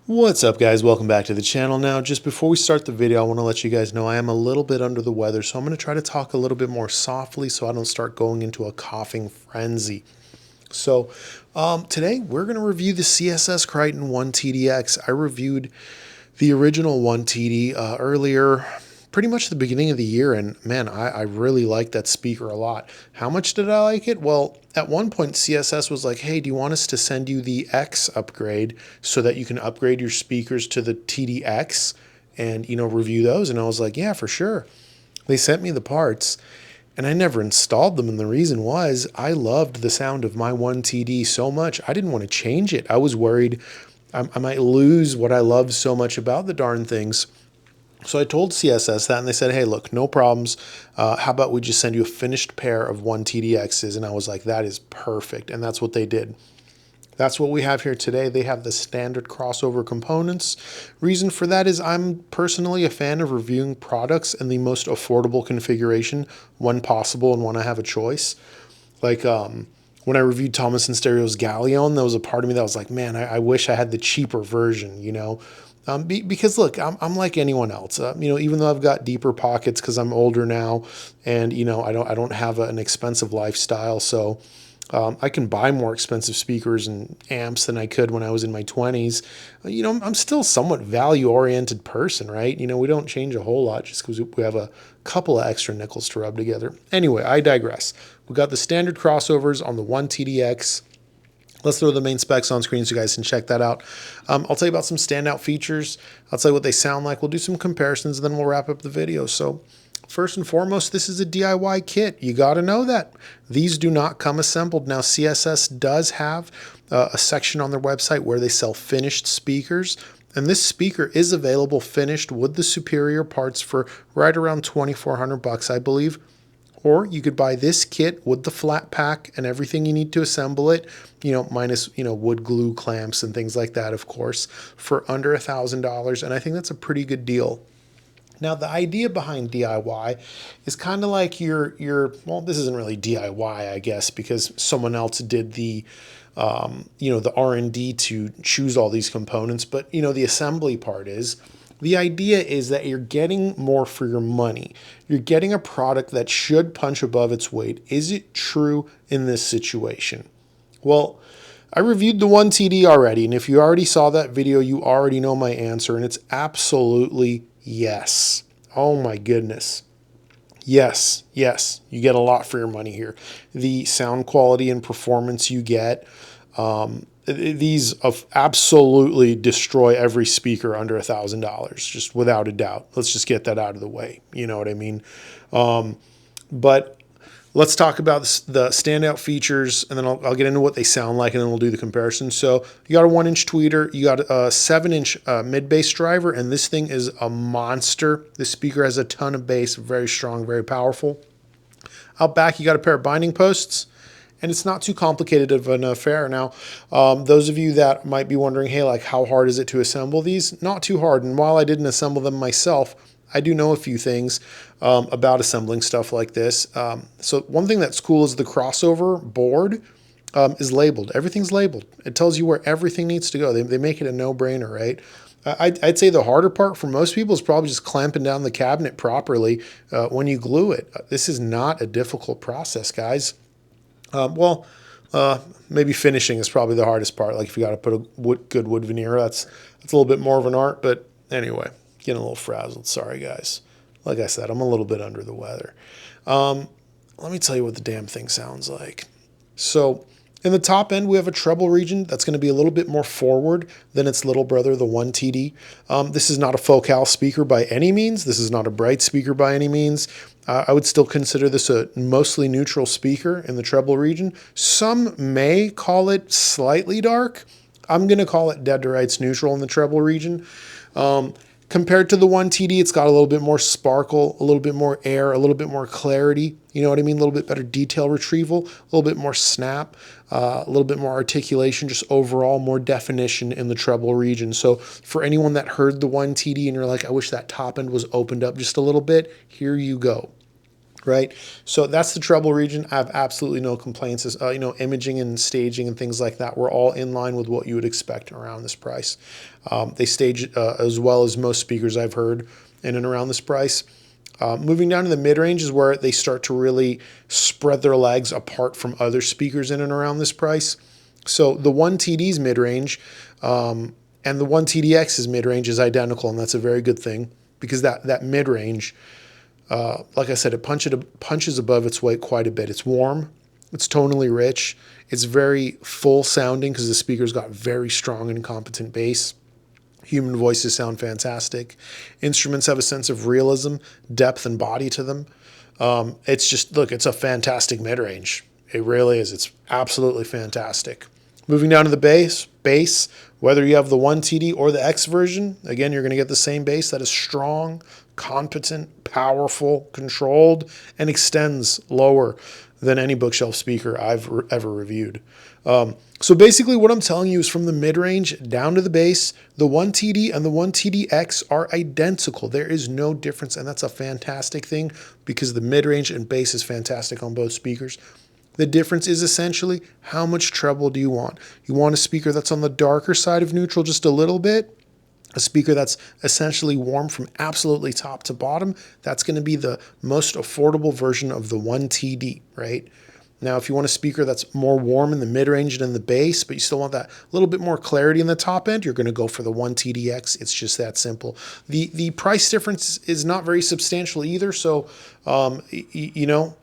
What's up, guys? Welcome back to the channel. Now, just before we start the video, I want to let you guys know I am a little bit under the weather, so I'm going to try to talk a little bit more softly so I don't start going into a coughing frenzy. So today we're going to review the CSS Criton 1TD-X. I reviewed the original 1TD earlier, pretty much the beginning of the year, and man, I really like that speaker a lot. How much did I like it? Well, at one point CSS was like, hey, do you want us to send you the X upgrade so that you can upgrade your speakers to the TDX and, review those? And I was like, yeah, for sure. They sent me the parts and I never installed them. And the reason was I loved the sound of my 1TD so much. I didn't want to change it. I was worried I might lose what I loved so much about the darn things. So I told CSS that, and they said, hey, look, no problems. How about we just send you a finished pair of 1TDXs? And I was like, that is perfect. And that's what they did. That's what we have here today. They have the standard crossover components. Reason for that is I'm personally a fan of reviewing products in the most affordable configuration when possible and when I have a choice. Like when I reviewed Thomas & Stereo's Galleon, there was a part of me that was like, man, I wish I had the cheaper version, because look, I'm like anyone else, even though I've got deeper pockets because I'm older now and, I don't have an expensive lifestyle. So I can buy more expensive speakers and amps than I could when I was in my 20s. I'm still somewhat value-oriented person, right? We don't change a whole lot just because we have a couple of extra nickels to rub together. Anyway, I digress. We got the standard crossovers on the 1TDX. Let's throw the main specs on screen so you guys can check that out. I'll tell you about some standout features. I'll tell you what they sound like. We'll do some comparisons, and then we'll wrap up the video. So first and foremost, this is a DIY kit. You got to know that. These do not come assembled. Now, CSS does have a section on their website where they sell finished speakers. And this speaker is available finished with the superior parts for right around $2,400, I believe. Or you could buy this kit with the flat pack and everything you need to assemble it, minus, wood glue clamps and things like that, of course, for under $1,000. And I think that's a pretty good deal. Now, the idea behind DIY is kind of like well, this isn't really DIY, I guess, because someone else did the R&D to choose all these components. But, the assembly part is, the idea is that you're getting more for your money. You're getting a product that should punch above its weight. Is it true in this situation? Well, I reviewed the 1TD already, and if you already saw that video, you already know my answer, and it's absolutely yes. Oh my goodness. Yes, you get a lot for your money here. The sound quality and performance you get, these absolutely destroy every speaker under $1,000, just without a doubt. Let's just get that out of the way. You know what I mean? But let's talk about the standout features, and then I'll get into what they sound like, and then we'll do the comparison. So you got a 1-inch tweeter, you got a 7-inch mid-bass driver, and this thing is a monster. This speaker has a ton of bass, very strong, very powerful. Out back, you got a pair of binding posts, and it's not too complicated of an affair. Now, those of you that might be wondering, hey, like how hard is it to assemble these? Not too hard. And while I didn't assemble them myself, I do know a few things about assembling stuff like this. So one thing that's cool is the crossover board is labeled. Everything's labeled. It tells you where everything needs to go. They make it a no-brainer, right? I'd say the harder part for most people is probably just clamping down the cabinet properly when you glue it. This is not a difficult process, guys. Maybe finishing is probably the hardest part. Like if you got to put a good wood veneer, that's a little bit more of an art. But anyway, getting a little frazzled. Sorry, guys. Like I said, I'm a little bit under the weather. Let me tell you what the damn thing sounds like. So in the top end, we have a treble region that's going to be a little bit more forward than its little brother, the 1TD. This is not a focal speaker by any means. This is not a bright speaker by any means. I would still consider this a mostly neutral speaker in the treble region. Some may call it slightly dark. I'm going to call it dead to rights neutral in the treble region. Compared to the 1TD, it's got a little bit more sparkle, a little bit more air, a little bit more clarity. You know what I mean? A little bit better detail retrieval, a little bit more snap, a little bit more articulation, just overall more definition in the treble region. So for anyone that heard the 1TD and you're like, I wish that top end was opened up just a little bit, here you go. right? So that's the treble region. I have absolutely no complaints. You know, imaging and staging and things like that, we're all in line with what you would expect around this price. They stage as well as most speakers I've heard in and around this price. Moving down to the mid-range is where they start to really spread their legs apart from other speakers in and around this price. So the 1TD's mid-range and the 1TD-X's mid-range is identical, and that's a very good thing because that mid-range, like I said, it punches above its weight quite a bit. It's warm, it's tonally rich, it's very full sounding because the speaker's got very strong and competent bass. Human voices sound fantastic. Instruments have a sense of realism, depth, and body to them. It's just, look, it's a fantastic mid-range. It really is. It's absolutely fantastic. Moving down to the bass, whether you have the 1TD or the X version, again, you're going to get the same bass that is strong, competent, powerful, controlled, and extends lower than any bookshelf speaker I've ever reviewed. So basically what I'm telling you is from the mid-range down to the bass, the 1TD and the 1TD-X are identical. There is no difference, and that's a fantastic thing because the mid-range and bass is fantastic on both speakers. The difference is essentially how much treble do you want? You want a speaker that's on the darker side of neutral just a little bit? A speaker that's essentially warm from absolutely top to bottom? That's going to be the most affordable version of the 1TD, right? Now, if you want a speaker that's more warm in the mid-range than the bass, but you still want that little bit more clarity in the top end, you're going to go for the 1TD-X. It's just that simple. The price difference is not very substantial either. So, you know,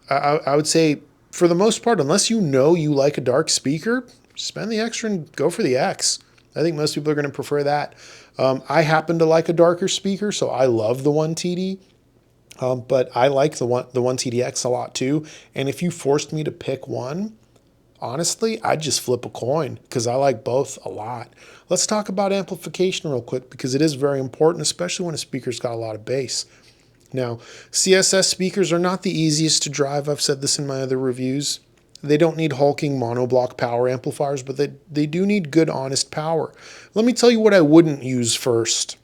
I would say for the most part, unless you know you like a dark speaker, spend the extra and go for the X. I think most people are going to prefer that. I happen to like a darker speaker, so I love the 1TD. But I like the 1TD-X a lot too. And if you forced me to pick one, honestly, I'd just flip a coin because I like both a lot. Let's talk about amplification real quick because it is very important, especially when a speaker's got a lot of bass. Now, CSS speakers are not the easiest to drive. I've said this in my other reviews. They don't need hulking monoblock power amplifiers, but they do need good, honest power. Let me tell you what I wouldn't use first.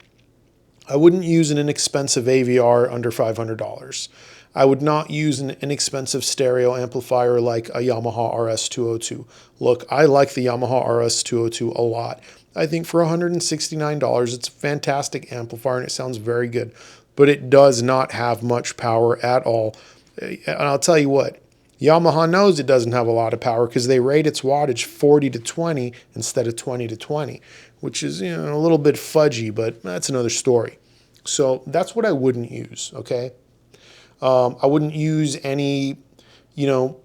I wouldn't use an inexpensive AVR under $500. I would not use an inexpensive stereo amplifier like a Yamaha RS202. Look, I like the Yamaha RS202 a lot. I think for $169, it's a fantastic amplifier and it sounds very good, but it does not have much power at all. And I'll tell you what, Yamaha knows it doesn't have a lot of power because they rate its wattage 40 to 20 instead of 20 to 20, which is, you know, a little bit fudgy, but that's another story. So that's what I wouldn't use, okay? I wouldn't use any, you know,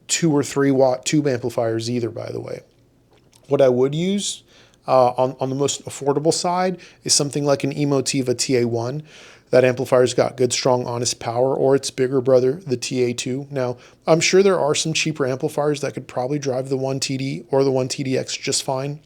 2 or 3 watt tube amplifiers either, by the way. What I would use on the most affordable side is something like an Emotiva TA1. That amplifier's got good, strong, honest power, or its bigger brother, the TA2. Now, I'm sure there are some cheaper amplifiers that could probably drive the 1TD or the 1TD-X just fine.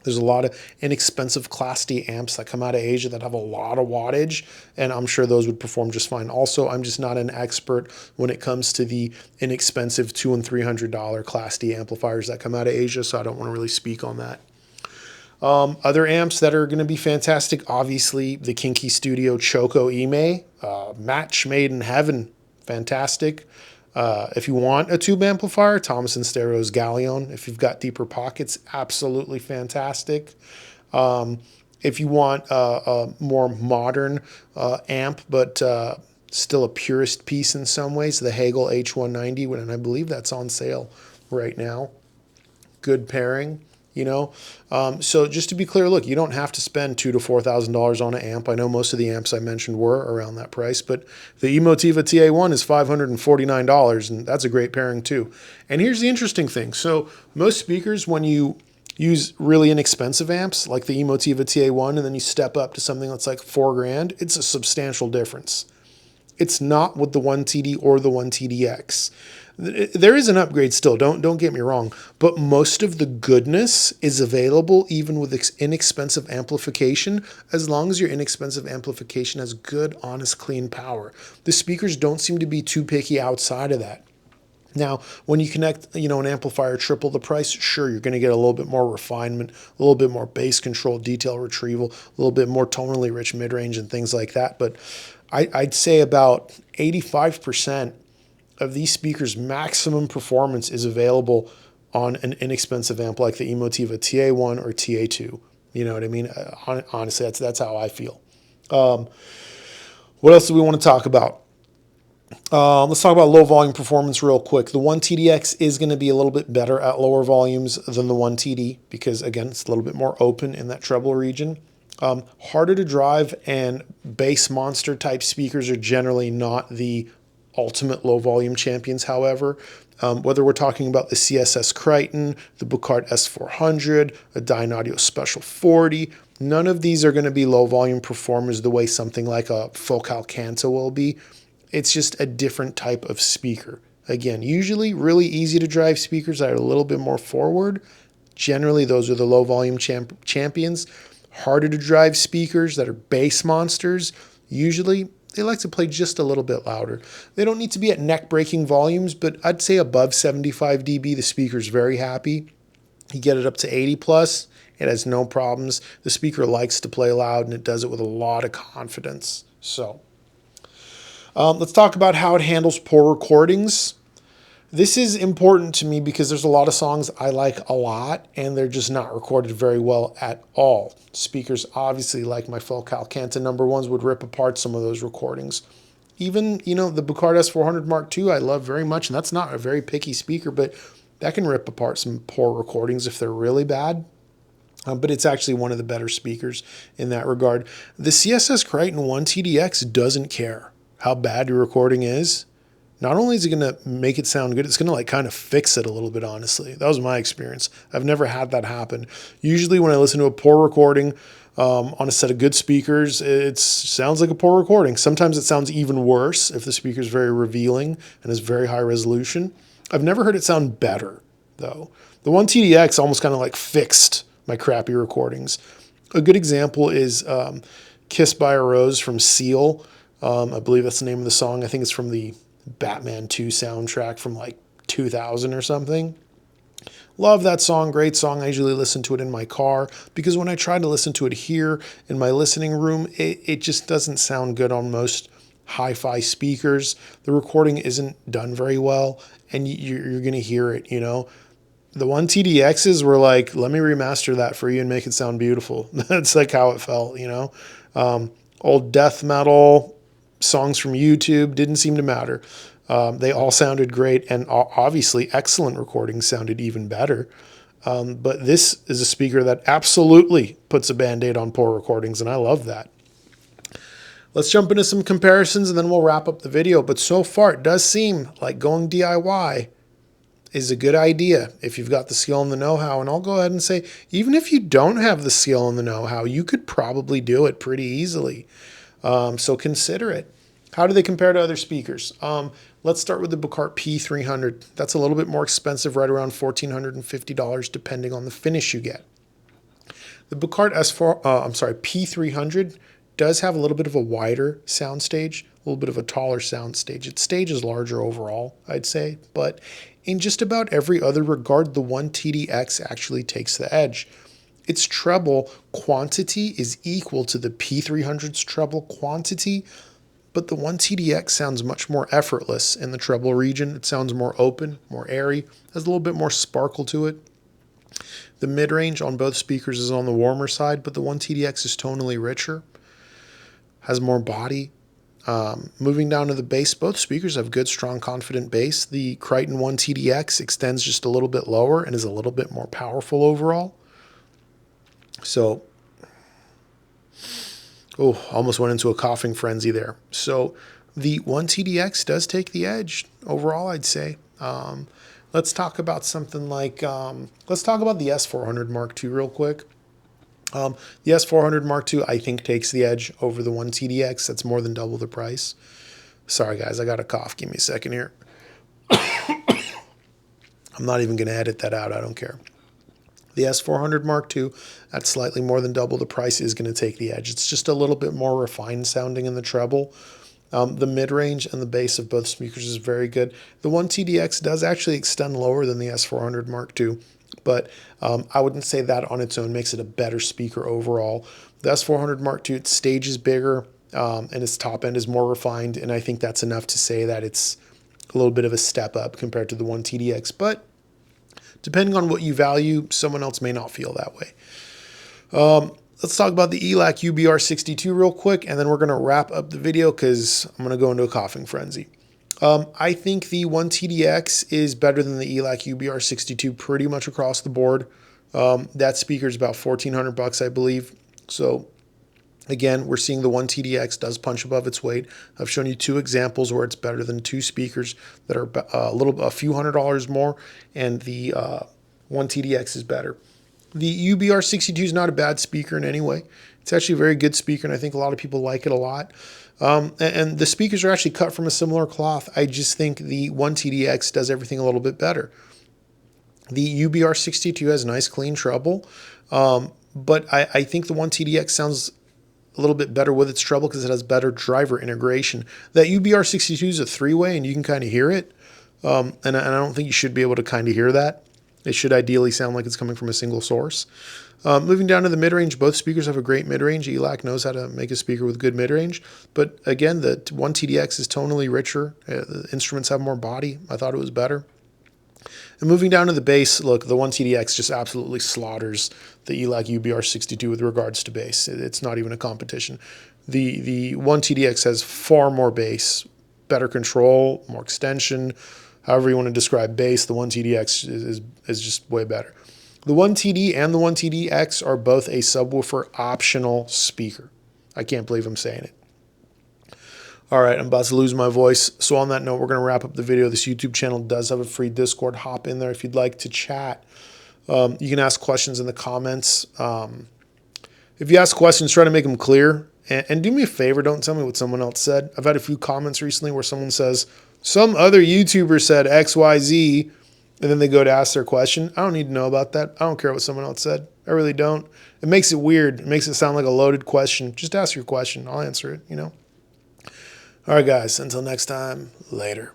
There's a lot of inexpensive Class D amps that come out of Asia that have a lot of wattage, and I'm sure those would perform just fine. Also, I'm just not an expert when it comes to the inexpensive $200 and $300 Class D amplifiers that come out of Asia, so I don't want to really speak on that. Other amps that are going to be fantastic, obviously the Kinky Studio Choco Ime, match made in heaven, fantastic. If you want a tube amplifier, Thomas & Stereo's Galleon. If you've got deeper pockets, absolutely fantastic. If you want a more modern amp, but still a purist piece in some ways, the Hagel H190, and I believe that's on sale right now. Good pairing. You know, so just to be clear, look, you don't have to spend $2,000 to $4,000 on an amp. I know most of the amps I mentioned were around that price, but the Emotiva TA1 is $549, and that's a great pairing too. And here's the interesting thing. So most speakers, when you use really inexpensive amps like the Emotiva TA1, and then you step up to something that's like $4,000, it's a substantial difference. It's not with the 1TD or the 1TD-X. There is an upgrade still, don't get me wrong, but most of the goodness is available even with inexpensive amplification, as long as your inexpensive amplification has good, honest, clean power. The speakers don't seem to be too picky outside of that. Now, when you connect, you know, an amplifier triple the price, sure, you're going to get a little bit more refinement, a little bit more bass control, detail retrieval, a little bit more tonally rich mid-range and things like that, but I'd say about 85% of these speakers' maximum performance is available on an inexpensive amp like the Emotiva TA1 or TA2. You know what I mean? Honestly, that's how I feel. What else do we want to talk about? Let's talk about low volume performance real quick. The 1TD-X is going to be a little bit better at lower volumes than the 1TD because, again, it's a little bit more open in that treble region. Harder to drive, and bass monster type speakers are generally not the ultimate low volume champions. However, whether we're talking about the CSS Criton, the Bucart S400, a Dynaudio Special 40, none of these are going to be low volume performers the way something like a Focal Canto will be. It's just a different type of speaker. Again, usually really easy to drive speakers that are a little bit more forward. Generally, those are the low volume champions. Harder to drive speakers that are bass monsters, usually they like to play just a little bit louder. They don't need to be at neck-breaking volumes, but I'd say above 75 dB, the speaker's very happy. You get it up to 80 plus, it has no problems. The speaker likes to play loud, and it does it with a lot of confidence. So let's talk about how it handles poor recordings. This is important to me because there's a lot of songs I like a lot, and they're just not recorded very well at all. Speakers, obviously, like my Focal Canto #1s, would rip apart some of those recordings. Even, the Bucart S400 Mark II I love very much, and that's not a very picky speaker, but that can rip apart some poor recordings if they're really bad. But it's actually one of the better speakers in that regard. The CSS Criton 1TD-X doesn't care how bad your recording is. Not only is it going to make it sound good, it's going to kind of fix it a little bit, honestly. That was my experience. I've never had that happen. Usually when I listen to a poor recording on a set of good speakers, it sounds like a poor recording. Sometimes it sounds even worse if the speaker is very revealing and is very high resolution. I've never heard it sound better, though. The 1TD-X almost kind of fixed my crappy recordings. A good example is Kiss by a Rose from Seal. I believe that's the name of the song. I think it's from the Batman 2 soundtrack from 2000 or something. Love that song, great song. I usually listen to it in my car because when I try to listen to it here in my listening room, it just doesn't sound good on most hi-fi speakers. The recording isn't done very well, and you're going to hear it, The 1TD-X's were let me remaster that for you and make it sound beautiful. That's how it felt, Old death metal songs from YouTube didn't seem to matter. They all sounded great, and obviously excellent recordings sounded even better. But this is a speaker that absolutely puts a Band-Aid on poor recordings, and I love that. Let's jump into some comparisons, and then we'll wrap up the video. But so far, it does seem like going DIY is a good idea if you've got the skill and the know-how. And I'll go ahead and say, even if you don't have the skill and the know-how, you could probably do it pretty easily. So consider it. How do they compare to other speakers? Let's start with the Bucart P300. That's a little bit more expensive, right around $1,450, depending on the finish you get. The Bucart P300 does have a little bit of a wider soundstage, a little bit of a taller soundstage. Its stage is larger overall, I'd say, but in just about every other regard, the 1TD-X actually takes the edge. Its treble quantity is equal to the P300's treble quantity, but the 1TD-X sounds much more effortless in the treble region. It sounds more open, more airy, has a little bit more sparkle to it. The mid-range on both speakers is on the warmer side, but the 1TD-X is tonally richer, has more body. Moving down to the bass, both speakers have good, strong, confident bass. The Criton 1TD-X extends just a little bit lower and is a little bit more powerful overall. So, almost went into a coughing frenzy there. So the 1TD-X does take the edge overall, I'd say. Let's talk about something let's talk about the S400 Mark II real quick. The S400 Mark II, I think, takes the edge over the 1TD-X. That's more than double the price. Sorry, guys, I got a cough. Give me a second here. I'm not even going to edit that out. I don't care. The S400 Mark II, at slightly more than double the price, is going to take the edge. It's just a little bit more refined sounding in the treble. The mid-range and the bass of both speakers is very good. The 1TD-X does actually extend lower than the S400 Mark II, but I wouldn't say that on its own makes it a better speaker overall. The S400 Mark II, its stage is bigger, and its top end is more refined, and I think that's enough to say that it's a little bit of a step up compared to the 1TD-X, but depending on what you value, someone else may not feel that way. Let's talk about the ELAC UBR62 real quick, and then we're going to wrap up the video because I'm going to go into a coughing frenzy. I think the 1TD-X is better than the ELAC UBR62 pretty much across the board. That speaker is about $1,400, I believe. So again, we're seeing the 1TD-X does punch above its weight. I've shown you 2 examples where it's better than 2 speakers that are a few $100s more, and the 1TD-X is better. The UBR62 is not a bad speaker in any way. It's actually a very good speaker, and I think a lot of people like it a lot. And the speakers are actually cut from a similar cloth. I just think the 1TD-X does everything a little bit better. The UBR62 has nice clean treble, but I think the 1TD-X sounds a little bit better with its treble because it has better driver integration. That UBR62 is a 3-way, and you can kind of hear it, and I don't think you should be able to kind of hear that. It should ideally sound like it's coming from a single source. Moving down to the mid-range, both speakers have a great mid-range. ELAC knows how to make a speaker with good mid-range. But again, the 1TD-X is tonally richer. The instruments have more body. I thought it was better. And moving down to the bass, look, the 1TD-X just absolutely slaughters the ELAC UBR62 with regards to bass. It's not even a competition. The 1TD-X has far more bass, better control, more extension. However you want to describe bass, the 1TD-X is just way better. The 1TD and the 1TD-X are both a subwoofer optional speaker. I can't believe I'm saying it. All right, I'm about to lose my voice. So on that note, we're going to wrap up the video. This YouTube channel does have a free Discord. Hop in there if you'd like to chat. You can ask questions in the comments. If you ask questions, try to make them clear. And do me a favor, don't tell me what someone else said. I've had a few comments recently where someone says, some other YouTuber said XYZ, and then they go to ask their question. I don't need to know about that. I don't care what someone else said. I really don't. It makes it weird. It makes it sound like a loaded question. Just ask your question. I'll answer it, you know. All right, guys. Until next time, later.